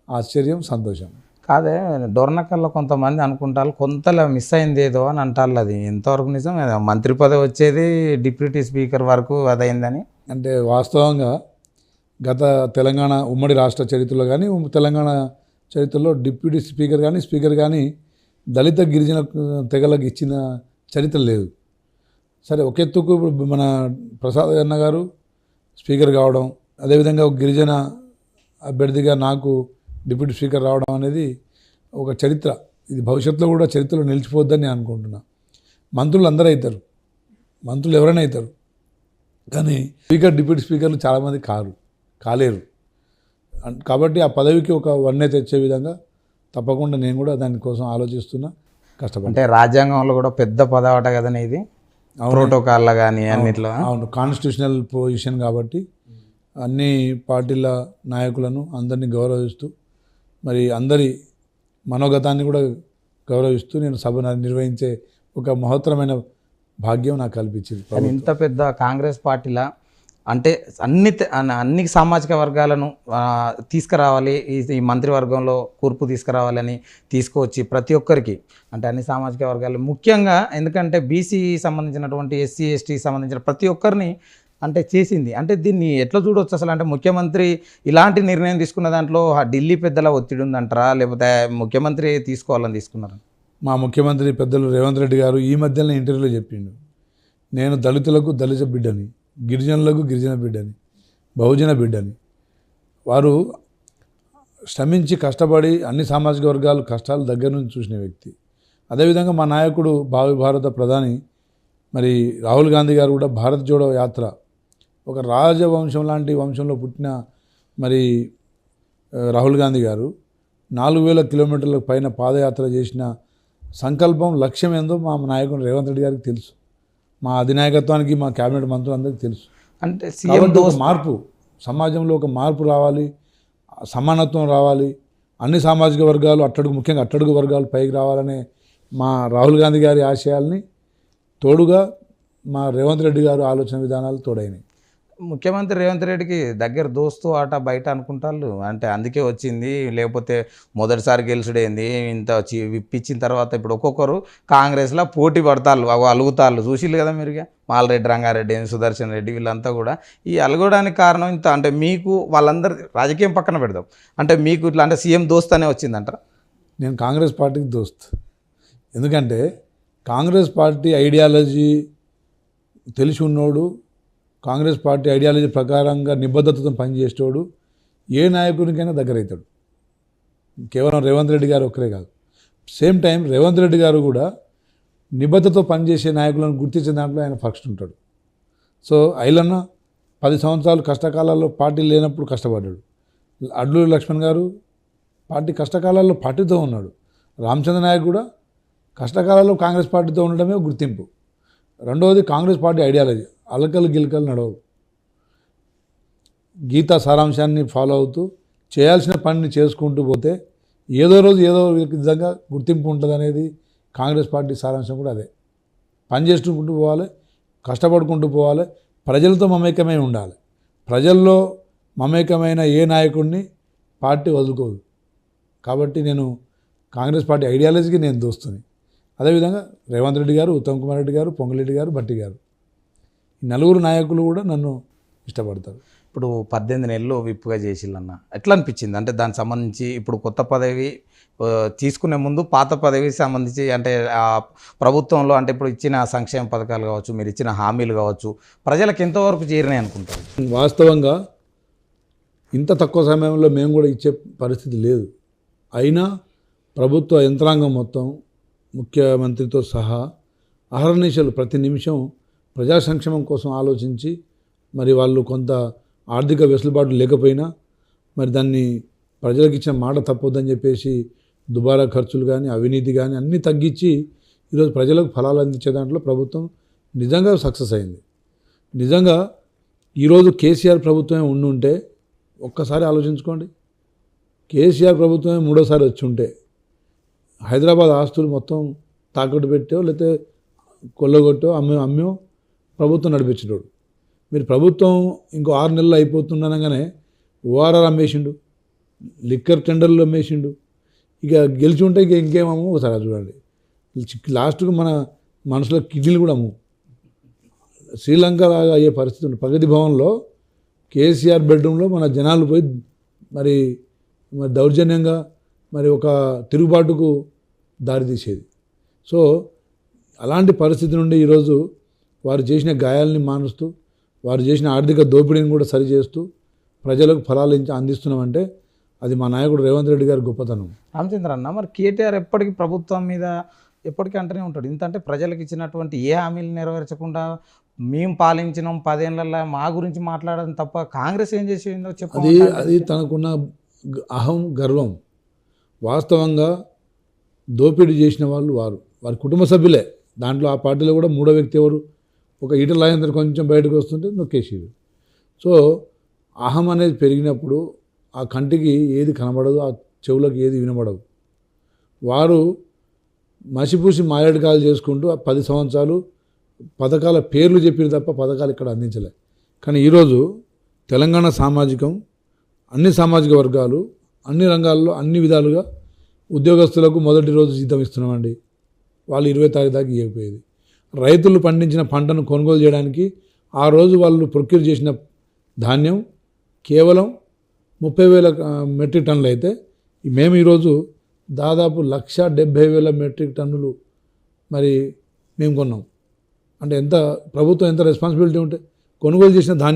ఆశ్చర్యం, సంతోషం. కాదే డొర్నకల్లో కొంతమంది అనుకుంటారు కొంతలో మిస్ అయింది ఏదో అని అంటారు. అది ఎంతవరకు నిజం? మంత్రి పదవి వచ్చేది డిప్యూటీ స్పీకర్ వరకు అదైందని. అంటే వాస్తవంగా గత తెలంగాణ ఉమ్మడి రాష్ట్ర చరిత్రలో కానీ తెలంగాణ చరిత్రలో డిప్యూటీ స్పీకర్ కానీ స్పీకర్ కానీ దళిత గిరిజన తెగలకు ఇచ్చిన చరిత్ర లేదు. సరే, ఒక ఎత్తుకు ఇప్పుడు మన ప్రసాద్ అన్న గారు స్పీకర్ కావడం, అదేవిధంగా ఒక గిరిజన అభ్యర్థిగా నాకు డిప్యూటీ స్పీకర్ రావడం అనేది ఒక చరిత్ర. ఇది భవిష్యత్తులో కూడా చరిత్రలో నిలిచిపోద్దని నేను అనుకుంటున్నా. మంత్రులు అందరూ అవుతారు, మంత్రులు ఎవరైనా అవుతారు, కానీ స్పీకర్ డిప్యూటీ స్పీకర్లు చాలామంది కాలేరు. కాబట్టి ఆ పదవికి ఒక వన్నె తెచ్చే విధంగా తప్పకుండా నేను కూడా దానికోసం ఆలోచిస్తున్నా, కష్టపడి. అంటే రాజ్యాంగంలో కూడా పెద్ద పదవట కదని ఇది, ప్రోటోకాల్లో కానీ అన్నిట్లో. అవును, కాన్స్టిట్యూషనల్ పొజిషన్ కాబట్టి అన్ని పార్టీల నాయకులను అందరినీ గౌరవిస్తూ, మరి అందరి మనోగతాన్ని కూడా గౌరవిస్తూ నేను సభ నిర్వహించే ఒక మహత్తరమైన భాగ్యం నాకు కల్పించింది. ఇంత పెద్ద కాంగ్రెస్ పార్టీలా అంటే అన్ని సామాజిక వర్గాలను తీసుకురావాలి, ఈ మంత్రివర్గంలో కూర్పు తీసుకురావాలని తీసుకువచ్చి ప్రతి ఒక్కరికి, అంటే అన్ని సామాజిక వర్గాలు ముఖ్యంగా, ఎందుకంటే బీసీ సంబంధించినటువంటి ఎస్సీ ఎస్టీ సంబంధించిన ప్రతి ఒక్కరిని అంటే చేసింది. అంటే దీన్ని ఎట్లా చూడవచ్చు అసలు? అంటే ముఖ్యమంత్రి ఇలాంటి నిర్ణయం తీసుకున్న దాంట్లో ఢిల్లీ పెద్దల ఒత్తిడి ఉందంటారా, లేకపోతే ముఖ్యమంత్రి తీసుకోవాలని తీసుకున్నారా? మా ముఖ్యమంత్రి పెద్దలు రేవంత్ రెడ్డి గారు ఈ మధ్యలో ఇంటర్వ్యూలో చెప్పిండు, నేను దళితులకు దళిత బిడ్డని, గిరిజనులకు గిరిజన బిడ్డని, బహుజన బిడ్డని. వారు శ్రమించి కష్టపడి అన్ని సామాజిక వర్గాలు కష్టాలు దగ్గర నుంచి చూసిన వ్యక్తి. అదేవిధంగా మా నాయకుడు భావి భారత ప్రధాని మరి రాహుల్ గాంధీ గారు కూడా భారత్ జోడో యాత్ర, ఒక రాజవంశం లాంటి వంశంలో పుట్టిన మరి రాహుల్ గాంధీ గారు 4000 కిలోమీటర్ల పైన పాదయాత్ర చేసిన సంకల్పం, లక్ష్యం ఏందో మా నాయకుడు రేవంత్ రెడ్డి గారికి తెలుసు, మా అధినాయకత్వానికి, మా కేబినెట్ మంత్రులందరికీ తెలుసు. అంటే ఒక మార్పు, సమాజంలో ఒక మార్పు రావాలి, సమానత్వం రావాలి, అన్ని సామాజిక వర్గాలు ముఖ్యంగా అట్టడుగు వర్గాలు పైకి రావాలనే మా రాహుల్ గాంధీ గారి ఆశయాల్ని తోడుగా మా రేవంత్ రెడ్డి గారు ఆలోచన విధానాలు తోడైనాయి. ముఖ్యమంత్రి రేవంత్ రెడ్డికి దగ్గర దోస్తు ఆట బయట అనుకుంటారు, అంటే అందుకే వచ్చింది, లేకపోతే మొదటిసారి గెలుచుడైంది, ఇంత విప్పించిన తర్వాత ఇప్పుడు ఒక్కొక్కరు కాంగ్రెస్లో పోటీ పడతారు, అలుగుతాళ్ళు చూసిల్లు కదా మీరుగా. మాలరెడ్డి రంగారెడ్డి, సుదర్శన్ రెడ్డి, వీళ్ళంతా కూడా ఈ అలగడానికి కారణం ఇంత. అంటే మీకు వాళ్ళందరూ రాజకీయం పక్కన పెడదాం, అంటే మీకు ఇట్లా అంటే సీఎం దోస్త్ అనే వచ్చిందంటారా? నేను కాంగ్రెస్ పార్టీకి దోస్త్. ఎందుకంటే కాంగ్రెస్ పార్టీ ఐడియాలజీ తెలిసి ఉన్నోడు, కాంగ్రెస్ పార్టీ ఐడియాలజీ ప్రకారంగా నిబద్ధతతో పనిచేసేవాడు ఏ నాయకునికైనా దగ్గర అవుతాడు. కేవలం రేవంత్ రెడ్డి గారు ఒక్కరే కాదు, సేమ్ టైం రేవంత్ రెడ్డి గారు కూడా నిబద్ధతతో పనిచేసే నాయకులను గుర్తించే దాంట్లో ఆయన ఫస్ట్ ఉంటాడు. సో ఐలన్న 10 సంవత్సరాలు కష్టకాలాల్లో పార్టీ లేనప్పుడు కష్టపడ్డాడు. అడ్లూరి లక్ష్మణ్ గారు పార్టీ కష్టకాలాల్లో పార్టీతో ఉన్నాడు. రామచంద్ర నాయక్ కూడా కష్టకాలాల్లో కాంగ్రెస్ పార్టీతో ఉండడమే గుర్తింపు. రెండవది కాంగ్రెస్ పార్టీ ఐడియాలజీ అలకలు గిలకలు నడవవు, గీతా సారాంశాన్ని ఫాలో అవుతూ చేయాల్సిన పనిని చేసుకుంటూ పోతే ఏదో రోజు ఏదో విధంగా గుర్తింపు ఉంటుంది అనేది కాంగ్రెస్ పార్టీ సారాంశం కూడా అదే. పని చేసుకుంటూ పోవాలి, కష్టపడుకుంటూ పోవాలి, ప్రజలతో మమేకమై ఉండాలి. ప్రజల్లో మమేకమైన ఏ నాయకుడిని పార్టీ వదులుకోదు. కాబట్టి నేను కాంగ్రెస్ పార్టీ ఐడియాలజీకి నేను దోస్తుని. అదేవిధంగా రేవంత్ రెడ్డి గారు, ఉత్తమ్ కుమార్ రెడ్డి గారు, పొంగులేటి గారు, భట్టి గారు, ఈ నలుగురు నాయకులు కూడా నన్ను ఇష్టపడతారు. ఇప్పుడు 18 నెలలు విప్పుగా చేసిల్లన్న ఎట్లా అనిపించింది? అంటే దానికి సంబంధించి ఇప్పుడు కొత్త పదవి తీసుకునే ముందు పాత పదవికి సంబంధించి అంటే ప్రభుత్వంలో అంటే ఇప్పుడు ఇచ్చిన సంక్షేమ పథకాలు కావచ్చు, మీరు ఇచ్చిన హామీలు కావచ్చు, ప్రజలకు ఎంతవరకు చేరినాయి అనుకుంటారు? వాస్తవంగా ఇంత తక్కువ సమయంలో మేము కూడా ఇచ్చే పరిస్థితి లేదు. అయినా ప్రభుత్వ యంత్రాంగం మొత్తం, ముఖ్యమంత్రితో సహా అహర్నిశలు ప్రతి నిమిషం ప్రజా సంక్షేమం కోసం ఆలోచించి, మరి వాళ్ళు కొంత ఆర్థిక వెసులుబాటు లేకపోయినా మరి దాన్ని ప్రజలకు ఇచ్చిన మాట తప్పొద్దని చెప్పేసి దుబారా ఖర్చులు కానీ, అవినీతి కానీ అన్నీ తగ్గించి ఈరోజు ప్రజలకు ఫలాలు అందించే దాంట్లో ప్రభుత్వం నిజంగా సక్సెస్ అయింది. నిజంగా ఈరోజు కేసీఆర్ ప్రభుత్వమే ఉండుంటే ఒక్కసారి ఆలోచించుకోండి, కేసీఆర్ ప్రభుత్వమే మూడోసారి వచ్చి ఉంటే హైదరాబాద్ ఆస్తులు మొత్తం తాకట్టు పెట్టో లేకపోతే కొల్లగొట్టో అమ్మో ప్రభుత్వం నడిపించేటోడు. మీరు ప్రభుత్వం ఇంకో 6 నెలలు అయిపోతుండనగానే ఓఆర్ఆర్ అమ్మేసిండు, లిక్కర్ టెండర్లు అమ్మేసిండు. ఇక గెలిచి ఉంటే ఇక ఇంకేమో ఒకసారి చూడండి. లాస్ట్కు మన మనసులో కిడ్నీలు కూడా అమ్ము. శ్రీలంక లాగా అయ్యే పరిస్థితి ఉంది. ప్రగతి భవన్లో కేసీఆర్ బెడ్రూమ్లో మన జనాలు పోయి మరి దౌర్జన్యంగా మరి ఒక తిరుగుబాటుకు దారితీసేది. సో అలాంటి పరిస్థితి నుండి ఈరోజు వారు చేసిన గాయాలని మానుస్తూ, వారు చేసిన ఆర్థిక దోపిడీని కూడా సరిచేస్తూ ప్రజలకు ఫలాలు అందిస్తున్నామంటే అది మా నాయకుడు రేవంత్ రెడ్డి గారి గొప్పతనం. రామచంద్ర అన్న, మరి కేటీఆర్ ఎప్పటికీ ప్రభుత్వం మీద ఎప్పటికీ అంటూనే ఉంటాడు. ఇంతంటే ప్రజలకు ఇచ్చినటువంటి ఏ హామీలు నెరవేర్చకుండా మేము పాలించినాం 10 ఏళ్ళల్లో మా గురించి మాట్లాడడం తప్ప కాంగ్రెస్ ఏం చేసిందో చెప్పు. అది తనకున్న అహం, గర్వం. వాస్తవంగా దోపిడీ చేసిన వాళ్ళు వారి కుటుంబ సభ్యులే. దాంట్లో ఆ పార్టీలో కూడా మూడో వ్యక్తి ఎవరు? ఒక ఈటల రాజేందర్ కొంచెం బయటకు వస్తుంటే నొక్కేసారు. సో అహం అనేది పెరిగినప్పుడు ఆ కంటికి ఏది కనబడదు, ఆ చెవులకు ఏది వినబడదు. వారు మసిపూసి మారేడుకాయలు చేసుకుంటూ 10 సంవత్సరాలు పథకాల పేర్లు చెప్పారు తప్ప పథకాలు ఇక్కడ అందించలే. కానీ ఈరోజు తెలంగాణ సామాజికం, అన్ని సామాజిక వర్గాలు, అన్ని రంగాల్లో అన్ని విధాలుగా ఉద్యోగస్తులకు మొదటి రోజు జీతం ఇస్తున్నామండి. వాళ్ళు 20 తారీఖు దాకా ఇవ్వకపోయేది. రైతులు పండించిన పంటను కొనుగోలు చేయడానికి ఆ రోజు వాళ్ళు ప్రొక్యూర్ చేసిన ధాన్యం కేవలం 30,000 మెట్రిక్ టన్నులు అయితే మేము ఈరోజు దాదాపు 1,70,000 మెట్రిక్ టన్నులు మరి మేము కొన్నాం. అంటే ఎంత ప్రభుత్వం ఎంత రెస్పాన్సిబిలిటీ ఉంటే కొనుగోలు చేసిన ధాన్యాన్ని